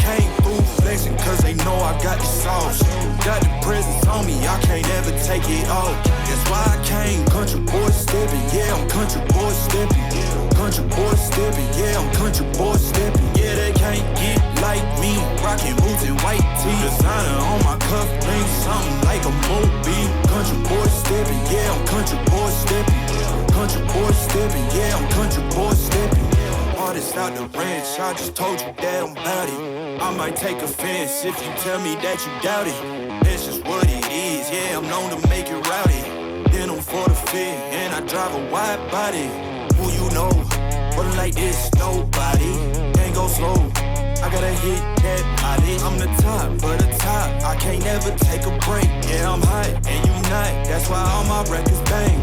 Came through flexing cause they know I got the sauce. Got the presence on me, I can't ever take it off. That's why I came, country boy stepping, yeah, I'm country boy stepping. Country boy stepping, yeah, I'm country boy stepping. Yeah, they can't get like me, rocking boots and white tee. Designer on my cuff, link something like a movie. Country boy stepping, yeah, I'm country boy stepping. Country boy stepping, yeah, I'm country boy stepping. Artist out the ranch, I just told you that I'm bout it. I might take offense if you tell me that you doubt it. That's just what it is, yeah, I'm known to make it rowdy. Then I'm for the fit, and I drive a wide body. Who you know, but like this, nobody. Can't go slow, I gotta hit that body. I'm the top for the top, I can't never take a break. Yeah, I'm hot, and you not, that's why all my records bang.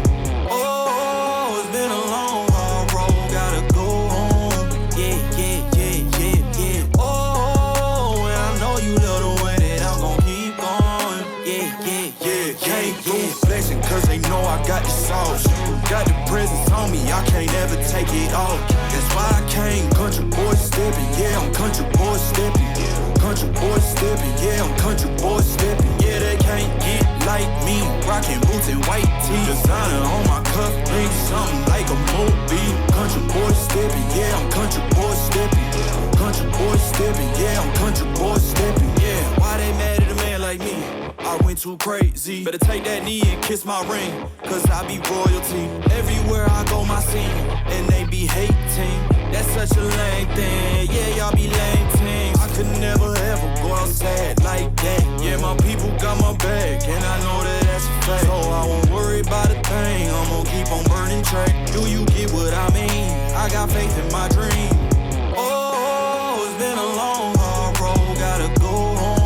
Oh, it's been a long, hard road, gotta go home. Came through flexing cause they know I got the sauce. Got the presence on me, I can't ever take it off. That's why I came, country boy stepping, yeah, I'm country boy stepping. Country boy stepping, yeah, I'm country boy stepping. Yeah, they can't get like me, rocking boots and white tee. Designer on my cuff, link something like a movie. Country boy stepping, yeah, I'm country boy stepping. Country boy stepping, yeah, I'm country boy stepping. Yeah, why they mad at a man like me? I went too crazy. Better take that knee and kiss my ring, cause I be royalty. Everywhere I go, my scene, and they be hating. That's such a lame thing, yeah, y'all be lame teams. I could never ever go outside like that. Yeah, my people got my back, and I know that that's a fact. So I won't worry about a thing, I'm gonna keep on burning track. Do you get what I mean? I got faith in my dream. Oh, it's been a long, hard road, gotta go home.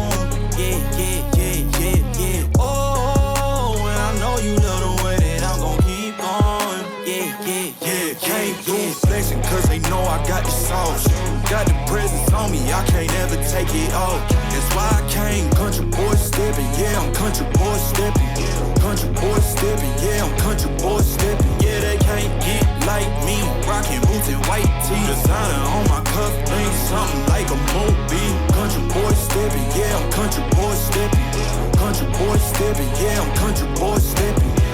Came through flexing cause they know I got the sauce. Got the presence on me, I can't ever take it off. That's why I came, country boy stepping, yeah, I'm country boy stepping. Country boy stepping, yeah, I'm country boy stepping. Yeah, they can't get like me, rocking boots and white tee. Designer on my cuff, link something like a movie. Country boy stepping, yeah, I'm country boy stepping. Country boy stepping, yeah, I'm country boy stepping.